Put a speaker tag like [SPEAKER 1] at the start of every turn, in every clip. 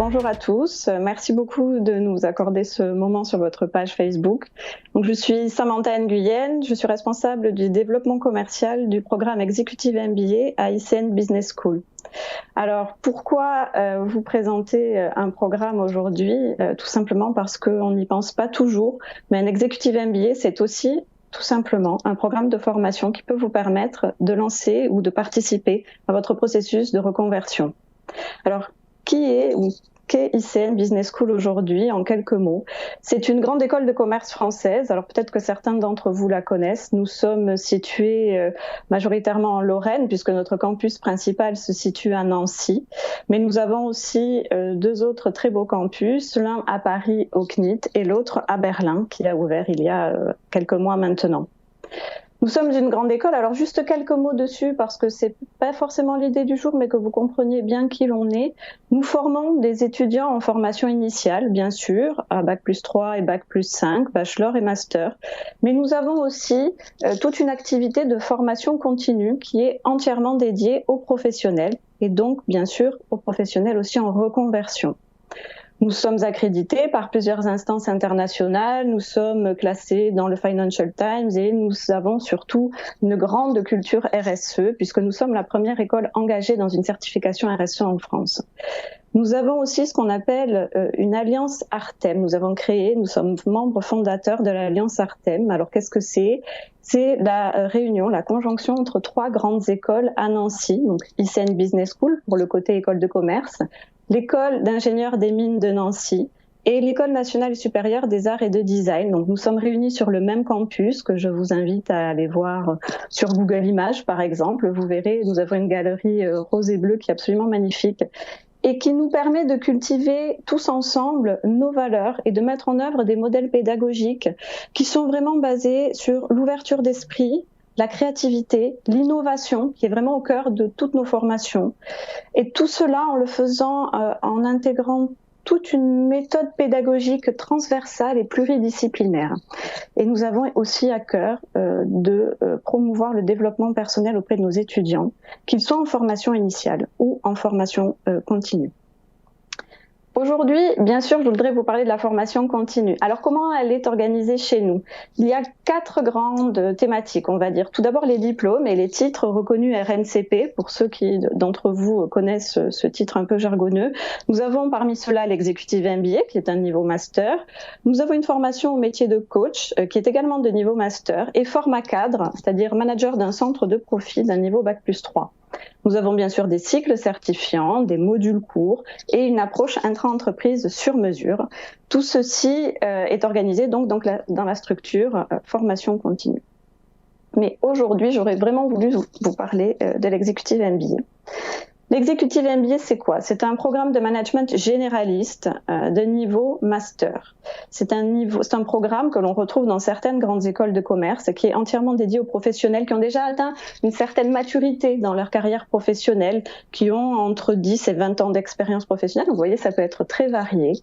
[SPEAKER 1] bonjour à tous. Merci beaucoup de nous accorder ce moment sur votre page Facebook. Donc, je suis Samantha Nguyen, je suis responsable du développement commercial du programme Executive MBA à ICN Business School. Alors, pourquoi vous présenter un programme aujourd'hui? Tout simplement parce qu'on n'y pense pas toujours, mais un Executive MBA, c'est aussi tout simplement un programme de formation qui peut vous permettre de lancer ou de participer à votre processus de reconversion. Alors, qui est ou qu'est ICN Business School aujourd'hui, en quelques mots? C'est une grande école de commerce française. Alors peut-être que certains d'entre vous la connaissent. Nous sommes situés majoritairement en Lorraine, puisque notre campus principal se situe à Nancy. Mais nous avons aussi deux autres très beaux campus, l'un à Paris au CNIT et l'autre à Berlin, qui a ouvert il y a quelques mois maintenant. Nous sommes une grande école, alors juste quelques mots dessus parce que c'est pas forcément l'idée du jour, mais que vous compreniez bien qui l'on est. Nous formons des étudiants en formation initiale, bien sûr, à Bac+3 et Bac+5, bachelor et master. Mais nous avons aussi toute une activité de formation continue qui est entièrement dédiée aux professionnels et donc, bien sûr, aux professionnels aussi en reconversion. Nous sommes accrédités par plusieurs instances internationales, nous sommes classés dans le Financial Times et nous avons surtout une grande culture RSE puisque nous sommes la première école engagée dans une certification RSE en France. Nous avons aussi ce qu'on appelle une alliance Artem. Nous sommes membres fondateurs de l'alliance Artem. Alors qu'est-ce que c'est? C'est la réunion, la conjonction entre trois grandes écoles à Nancy, donc ICN Business School pour le côté école de commerce, l'école d'ingénieurs des mines de Nancy et l'école nationale supérieure des arts et de design. Donc nous sommes réunis sur le même campus que je vous invite à aller voir sur Google Images par exemple. Vous verrez, nous avons une galerie rose et bleue qui est absolument magnifique et qui nous permet de cultiver tous ensemble nos valeurs et de mettre en œuvre des modèles pédagogiques qui sont vraiment basés sur l'ouverture d'esprit, la créativité, l'innovation qui est vraiment au cœur de toutes nos formations. Et tout cela en le faisant en intégrant toute une méthode pédagogique transversale et pluridisciplinaire. Et nous avons aussi à cœur de promouvoir le développement personnel auprès de nos étudiants, qu'ils soient en formation initiale ou en formation continue. Aujourd'hui, bien sûr, je voudrais vous parler de la formation continue. Alors, comment elle est organisée chez nous? Il y a 4 grandes thématiques, on va dire. Tout d'abord, les diplômes et les titres reconnus RNCP, pour ceux qui d'entre vous connaissent ce titre un peu jargonneux. Nous avons parmi ceux-là l'Executive MBA, qui est un niveau master. Nous avons une formation au métier de coach, qui est également de niveau master, et format cadre, c'est-à-dire manager d'un centre de profit d'un niveau Bac+3. Nous avons bien sûr des cycles certifiants, des modules courts et une approche intra-entreprise sur mesure. Tout ceci est organisé donc dans la structure formation continue. Mais aujourd'hui, j'aurais vraiment voulu vous parler de l'Executive MBA. L'Executive MBA, c'est quoi? C'est un programme de management généraliste de niveau master. C'est un programme que l'on retrouve dans certaines grandes écoles de commerce qui est entièrement dédié aux professionnels qui ont déjà atteint une certaine maturité dans leur carrière professionnelle, qui ont entre 10 et 20 ans d'expérience professionnelle. Vous voyez, ça peut être très varié.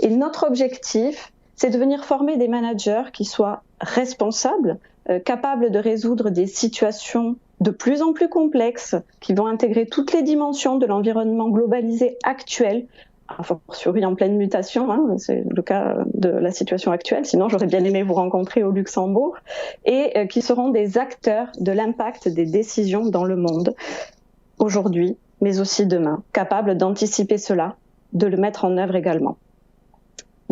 [SPEAKER 1] Et notre objectif, c'est de venir former des managers qui soient responsables, capables de résoudre des situations de plus en plus complexes, qui vont intégrer toutes les dimensions de l'environnement globalisé actuel, a fortiori en pleine mutation, hein, c'est le cas de la situation actuelle, sinon j'aurais bien aimé vous rencontrer au Luxembourg, et qui seront des acteurs de l'impact des décisions dans le monde, aujourd'hui, mais aussi demain, capables d'anticiper cela, de le mettre en œuvre également.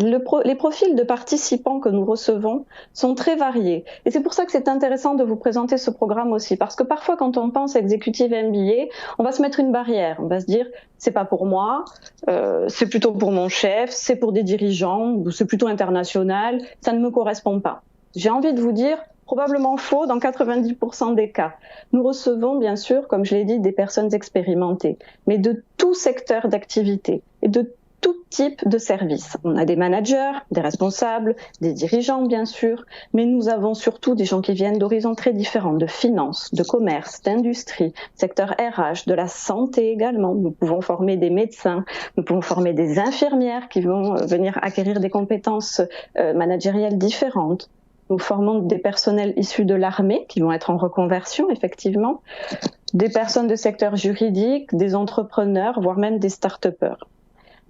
[SPEAKER 1] Les profils de participants que nous recevons sont très variés. Et c'est pour ça que c'est intéressant de vous présenter ce programme aussi. Parce que parfois, quand on pense Executive MBA, on va se mettre une barrière. On va se dire, c'est pas pour moi, c'est plutôt pour mon chef, c'est pour des dirigeants, ou c'est plutôt international, ça ne me correspond pas. J'ai envie de vous dire, probablement faux dans 90% des cas. Nous recevons, bien sûr, comme je l'ai dit, des personnes expérimentées, mais de tout secteur d'activité et de tout type de service. On a des managers, des responsables, des dirigeants bien sûr, mais nous avons surtout des gens qui viennent d'horizons très différents, de finance, de commerce, d'industrie, secteur RH, de la santé également. Nous pouvons former des médecins, nous pouvons former des infirmières qui vont venir acquérir des compétences managériales différentes. Nous formons des personnels issus de l'armée qui vont être en reconversion, effectivement, des personnes de secteur juridique, des entrepreneurs, voire même des start-upers.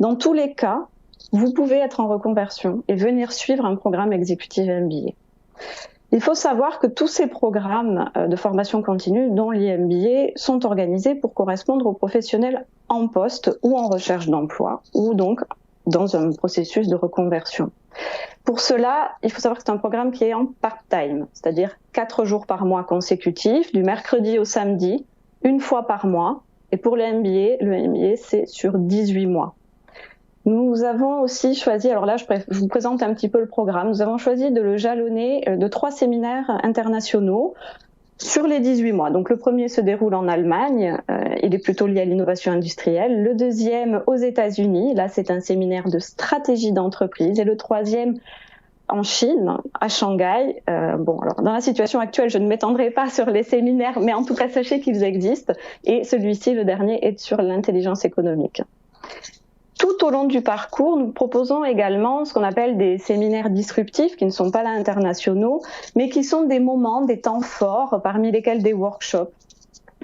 [SPEAKER 1] Dans tous les cas, vous pouvez être en reconversion et venir suivre un programme exécutif MBA. Il faut savoir que tous ces programmes de formation continue, dont l'IMBA, sont organisés pour correspondre aux professionnels en poste ou en recherche d'emploi, ou donc dans un processus de reconversion. Pour cela, il faut savoir que c'est un programme qui est en part-time, c'est-à-dire 4 jours par mois consécutifs, du mercredi au samedi, une fois par mois. Et pour le MBA, c'est sur 18 mois. Nous avons aussi choisi, alors là je vous présente un petit peu le programme, nous avons choisi de le jalonner de 3 séminaires internationaux sur les 18 mois. Donc le premier se déroule en Allemagne, il est plutôt lié à l'innovation industrielle. Le deuxième aux États-Unis, là c'est un séminaire de stratégie d'entreprise. Et le troisième en Chine, à Shanghai. Alors dans la situation actuelle, je ne m'étendrai pas sur les séminaires, mais en tout cas sachez qu'ils existent. Et celui-ci, le dernier, est sur l'intelligence économique. Tout au long du parcours, nous proposons également ce qu'on appelle des séminaires disruptifs, qui ne sont pas là internationaux, mais qui sont des moments, des temps forts, parmi lesquels des workshops.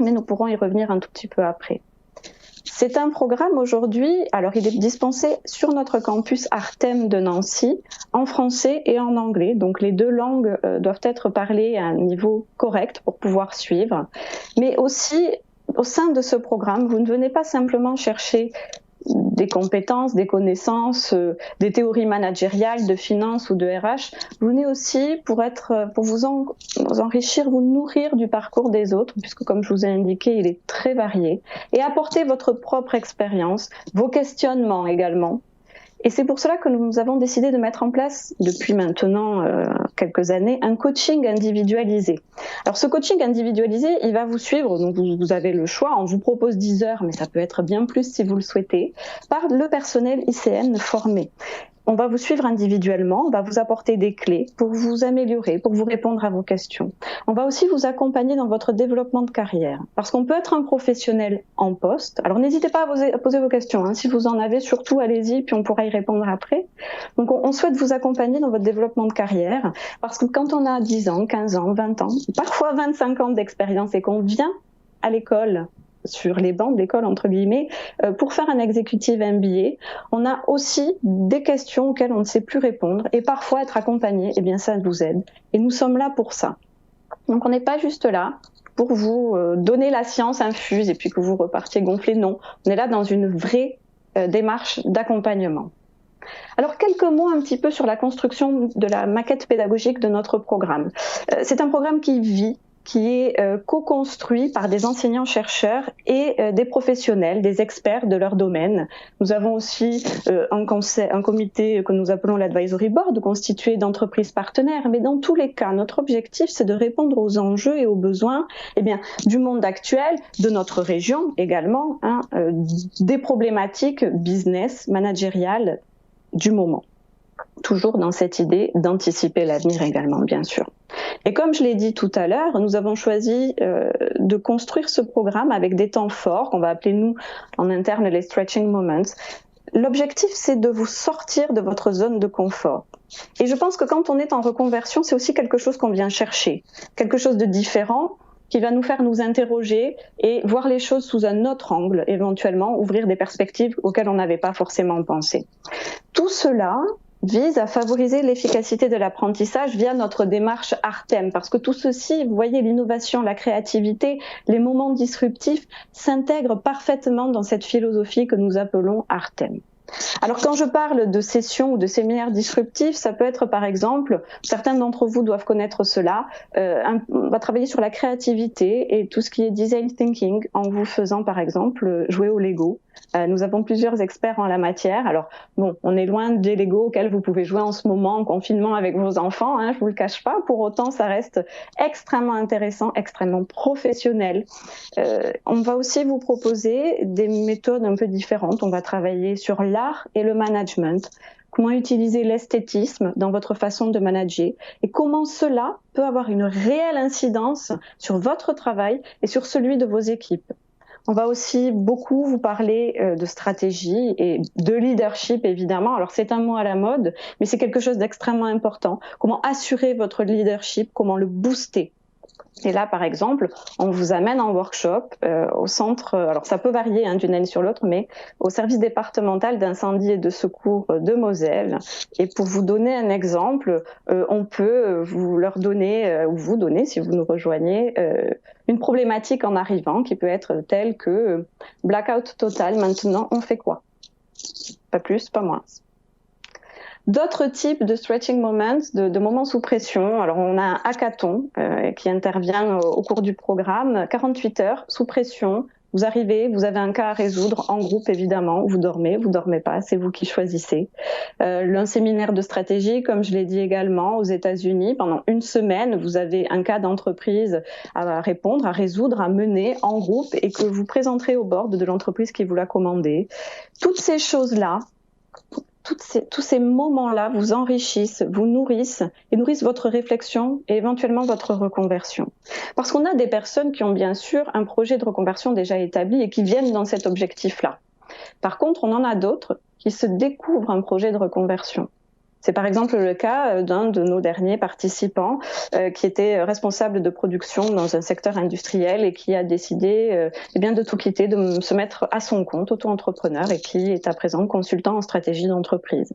[SPEAKER 1] Mais nous pourrons y revenir un tout petit peu après. C'est un programme aujourd'hui, alors il est dispensé sur notre campus Artem de Nancy, en français et en anglais. Donc les 2 langues doivent être parlées à un niveau correct pour pouvoir suivre. Mais aussi, au sein de ce programme, vous ne venez pas simplement chercher des compétences, des connaissances, des théories managériales, de finance ou de RH. Vous venez aussi pour vous enrichir, vous nourrir du parcours des autres, puisque comme je vous ai indiqué, il est très varié, et apporter votre propre expérience, vos questionnements également. Et c'est pour cela que nous avons décidé de mettre en place, depuis maintenant quelques années, un coaching individualisé. Alors ce coaching individualisé, il va vous suivre, donc vous avez le choix, on vous propose 10 heures, mais ça peut être bien plus si vous le souhaitez, par le personnel ICN formé. On va vous suivre individuellement, on va vous apporter des clés pour vous améliorer, pour vous répondre à vos questions. On va aussi vous accompagner dans votre développement de carrière, parce qu'on peut être un professionnel en poste. Alors n'hésitez pas à poser vos questions, hein. Si vous en avez, surtout allez-y, puis on pourra y répondre après. Donc on souhaite vous accompagner dans votre développement de carrière, parce que quand on a 10 ans, 15 ans, 20 ans, parfois 25 ans d'expérience et qu'on vient à l'école, sur les bancs de l'école, entre guillemets, pour faire un executive MBA, on a aussi des questions auxquelles on ne sait plus répondre, et parfois être accompagné, eh bien ça vous aide. Et nous sommes là pour ça. Donc on n'est pas juste là pour vous donner la science infuse et puis que vous repartiez gonflé, non. On est là dans une vraie démarche d'accompagnement. Alors quelques mots un petit peu sur la construction de la maquette pédagogique de notre programme. C'est un programme qui vit, qui est co-construit par des enseignants-chercheurs et des professionnels, des experts de leur domaine. Nous avons aussi un comité que nous appelons l'Advisory Board, constitué d'entreprises partenaires. Mais dans tous les cas, notre objectif, c'est de répondre aux enjeux et aux besoins du monde actuel, de notre région également, des problématiques business, managériales du moment. Toujours dans cette idée d'anticiper l'avenir également, bien sûr. Et comme je l'ai dit tout à l'heure, nous avons choisi de construire ce programme avec des temps forts, qu'on va appeler nous en interne les stretching moments. L'objectif, c'est de vous sortir de votre zone de confort. Et je pense que quand on est en reconversion, c'est aussi quelque chose qu'on vient chercher, quelque chose de différent qui va nous faire nous interroger et voir les choses sous un autre angle, éventuellement ouvrir des perspectives auxquelles on n'avait pas forcément pensé. Tout cela vise à favoriser l'efficacité de l'apprentissage via notre démarche Artem, parce que tout ceci, vous voyez, l'innovation, la créativité, les moments disruptifs s'intègrent parfaitement dans cette philosophie que nous appelons Artem. Alors quand je parle de sessions ou de séminaires disruptifs, ça peut être par exemple, certains d'entre vous doivent connaître cela, on va travailler sur la créativité et tout ce qui est design thinking en vous faisant par exemple jouer au Lego. Nous avons plusieurs experts en la matière. Alors bon, on est loin des Lego auxquels vous pouvez jouer en ce moment en confinement avec vos enfants, je vous le cache pas. Pour autant, ça reste extrêmement intéressant, extrêmement professionnel. On va aussi vous proposer des méthodes un peu différentes. On va travailler sur l'art et le management. Comment utiliser l'esthétisme dans votre façon de manager et comment cela peut avoir une réelle incidence sur votre travail et sur celui de vos équipes. On va aussi beaucoup vous parler de stratégie et de leadership, évidemment. Alors, c'est un mot à la mode, mais c'est quelque chose d'extrêmement important. Comment assurer votre leadership, comment le booster. Et là, par exemple, on vous amène en workshop au centre, alors ça peut varier d'une année sur l'autre, mais au service départemental d'incendie et de secours de Moselle. Et pour vous donner un exemple, on peut vous leur donner, ou vous donner, si vous nous rejoignez, une problématique en arrivant qui peut être telle que blackout total, maintenant on fait quoi? Pas plus, pas moins. D'autres types de stretching moments, de moments sous pression. Alors, on a un hackathon qui intervient au cours du programme, 48 heures sous pression. Vous arrivez, vous avez un cas à résoudre en groupe, évidemment. Vous dormez pas, c'est vous qui choisissez. Un séminaire de stratégie, comme je l'ai dit également, aux États-Unis, pendant une semaine, vous avez un cas d'entreprise à répondre, à résoudre, à mener en groupe et que vous présenterez au board de l'entreprise qui vous l'a commandé. Toutes ces choses-là, tous ces moments-là vous enrichissent, vous nourrissent et nourrissent votre réflexion et éventuellement votre reconversion. Parce qu'on a des personnes qui ont bien sûr un projet de reconversion déjà établi et qui viennent dans cet objectif-là. Par contre, on en a d'autres qui se découvrent un projet de reconversion. C'est par exemple le cas d'un de nos derniers participants qui était responsable de production dans un secteur industriel et qui a décidé de tout quitter, de se mettre à son compte, auto-entrepreneur, et qui est à présent consultant en stratégie d'entreprise.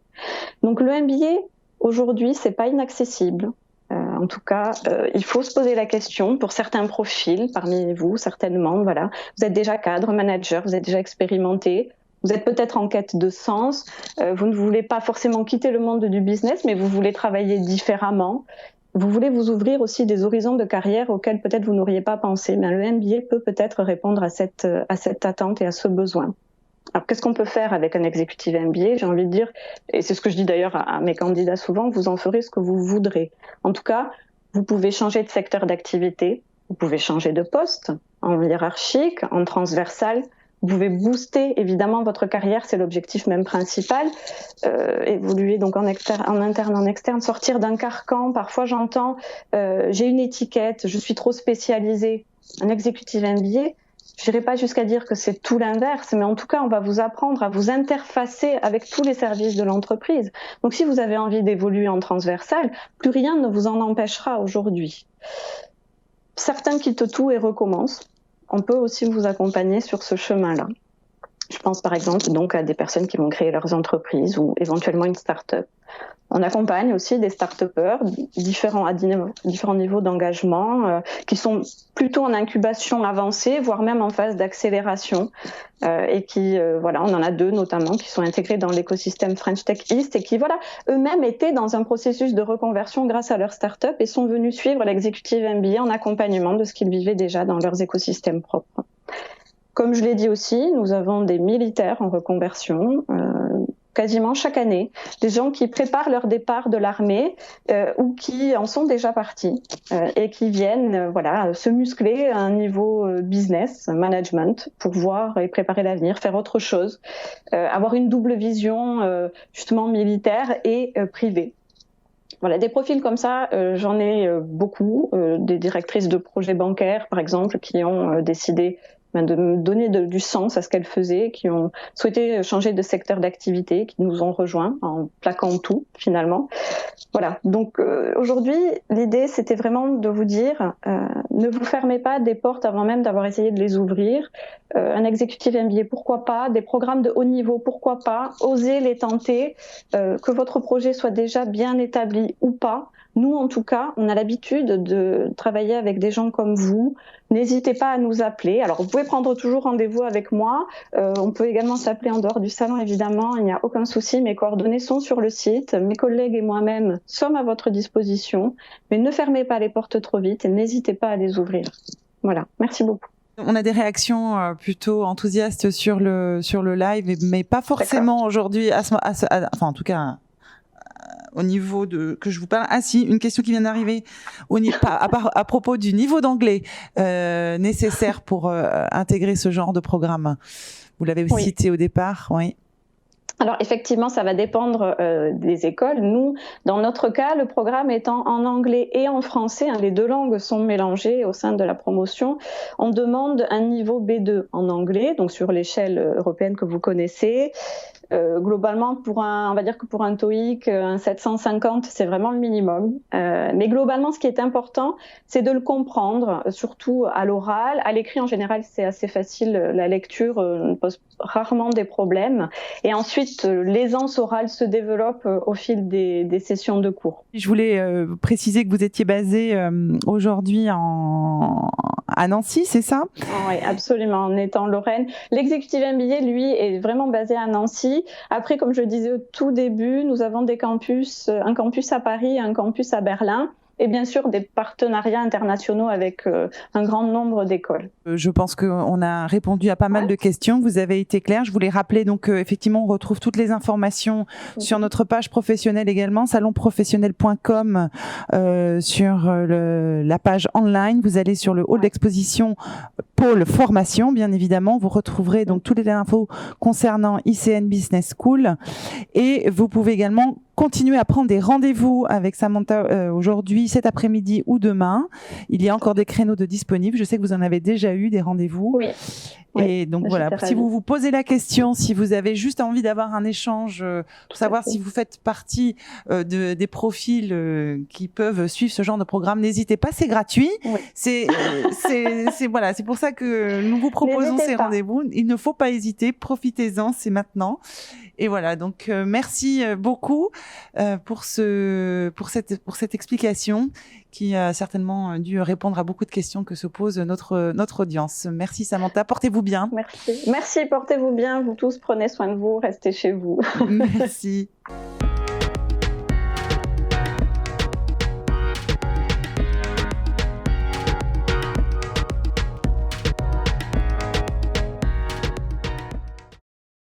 [SPEAKER 1] Donc le MBA, aujourd'hui, c'est pas inaccessible. En tout cas, il faut se poser la question pour certains profils parmi vous, certainement. Voilà, vous êtes déjà cadre, manager, vous êtes déjà expérimenté. Vous êtes peut-être en quête de sens, vous ne voulez pas forcément quitter le monde du business, mais vous voulez travailler différemment. Vous voulez vous ouvrir aussi des horizons de carrière auxquels peut-être vous n'auriez pas pensé. Mais le MBA peut peut-être répondre à cette attente et à ce besoin. Alors, qu'est-ce qu'on peut faire avec un executive MBA? J'ai envie de dire, et c'est ce que je dis d'ailleurs à mes candidats souvent, vous en ferez ce que vous voudrez. En tout cas, vous pouvez changer de secteur d'activité, vous pouvez changer de poste, en hiérarchique, en transversal. Vous pouvez booster évidemment votre carrière, c'est l'objectif même principal. Évoluer donc en interne, en externe, sortir d'un carcan. Parfois j'entends, j'ai une étiquette, je suis trop spécialisée. Un executive MBA, je n'irai pas jusqu'à dire que c'est tout l'inverse, mais en tout cas on va vous apprendre à vous interfacer avec tous les services de l'entreprise. Donc si vous avez envie d'évoluer en transversal, plus rien ne vous en empêchera aujourd'hui. Certains quittent tout et recommencent. On peut aussi vous accompagner sur ce chemin-là. Je pense par exemple donc à des personnes qui vont créer leurs entreprises ou éventuellement une start-up. On accompagne aussi des start-upers à différents niveaux d'engagement qui sont plutôt en incubation avancée, voire même en phase d'accélération. Et qui, on en a 2 notamment qui sont intégrés dans l'écosystème French Tech East et qui, eux-mêmes étaient dans un processus de reconversion grâce à leur start-up et sont venus suivre l'executive MBA en accompagnement de ce qu'ils vivaient déjà dans leurs écosystèmes propres. Comme je l'ai dit aussi, nous avons des militaires en reconversion, quasiment chaque année, des gens qui préparent leur départ de l'armée ou qui en sont déjà partis et qui viennent se muscler à un niveau business, management, pour voir et préparer l'avenir, faire autre chose, avoir une double vision justement militaire et privée. Voilà, des profils comme ça, j'en ai beaucoup, des directrices de projets bancaires par exemple qui ont décidé de me donner du sens à ce qu'elles faisaient, qui ont souhaité changer de secteur d'activité, qui nous ont rejoints en plaquant tout finalement. Voilà, donc aujourd'hui, l'idée c'était vraiment de vous dire, ne vous fermez pas des portes avant même d'avoir essayé de les ouvrir. Un executive MBA, pourquoi pas, des programmes de haut niveau, pourquoi pas, osez les tenter, que votre projet soit déjà bien établi ou pas. Nous, en tout cas, on a l'habitude de travailler avec des gens comme vous. N'hésitez pas à nous appeler. Alors, vous pouvez prendre toujours rendez-vous avec moi. On peut également s'appeler en dehors du salon, évidemment. Il n'y a aucun souci. Mes coordonnées sont sur le site. Mes collègues et moi-même sommes à votre disposition. Mais ne fermez pas les portes trop vite et n'hésitez pas à les ouvrir. Voilà. Merci beaucoup.
[SPEAKER 2] On a des réactions plutôt enthousiastes sur le live, mais pas forcément aujourd'hui, enfin en tout cas au niveau que je vous parle. Ah si, une question qui vient d'arriver à propos du niveau d'anglais nécessaire pour intégrer ce genre de programme. Vous l'avez cité au départ, oui.
[SPEAKER 1] Alors effectivement, ça va dépendre des écoles. Nous, dans notre cas, le programme étant en anglais et en français, les 2 langues sont mélangées au sein de la promotion. On demande un niveau B2 en anglais, donc sur l'échelle européenne que vous connaissez. Globalement, on va dire que pour un TOEIC, un 750, c'est vraiment le minimum. Mais globalement, ce qui est important, c'est de le comprendre, surtout à l'oral. À l'écrit, en général, c'est assez facile. La lecture ne pose rarement des problèmes. Et ensuite, l'aisance orale se développe au fil des sessions de cours.
[SPEAKER 2] Je voulais préciser que vous étiez basé aujourd'hui à Nancy, c'est ça?
[SPEAKER 1] Oui, absolument. On est en Lorraine. L'executive MBA, lui, est vraiment basé à Nancy. Après, comme je disais au tout début, nous avons un campus à Paris et un campus à Berlin. Et bien sûr, des partenariats internationaux avec un grand nombre d'écoles.
[SPEAKER 2] Je pense qu'on a répondu à pas mal de questions. Vous avez été clair. Je voulais rappeler donc effectivement, on retrouve toutes les informations sur notre page professionnelle également, salonprofessionnel.com, sur la page online. Vous allez sur le hall d'exposition pôle formation, bien évidemment. Vous retrouverez donc toutes les infos concernant ICN Business School. Et vous pouvez également continuer à prendre des rendez-vous avec Samantha aujourd'hui, cet après-midi ou demain. Il y a encore des créneaux de disponibles. Je sais que vous en avez déjà eu des rendez-vous.
[SPEAKER 1] Oui.
[SPEAKER 2] Et donc voilà, si vous vous posez la question, si vous avez juste envie d'avoir un échange pour savoir si vous faites partie des profils qui peuvent suivre ce genre de programme, n'hésitez pas, c'est gratuit.
[SPEAKER 1] Oui.
[SPEAKER 2] C'est voilà, c'est pour ça que nous vous proposons ces rendez-vous. Il ne faut pas hésiter, profitez-en, c'est maintenant. Et voilà, donc merci beaucoup pour cette explication qui a certainement dû répondre à beaucoup de questions que se pose notre audience. Merci Samantha, portez-vous bien.
[SPEAKER 1] Merci, portez-vous bien, vous tous, prenez soin de vous, restez chez vous.
[SPEAKER 2] Merci.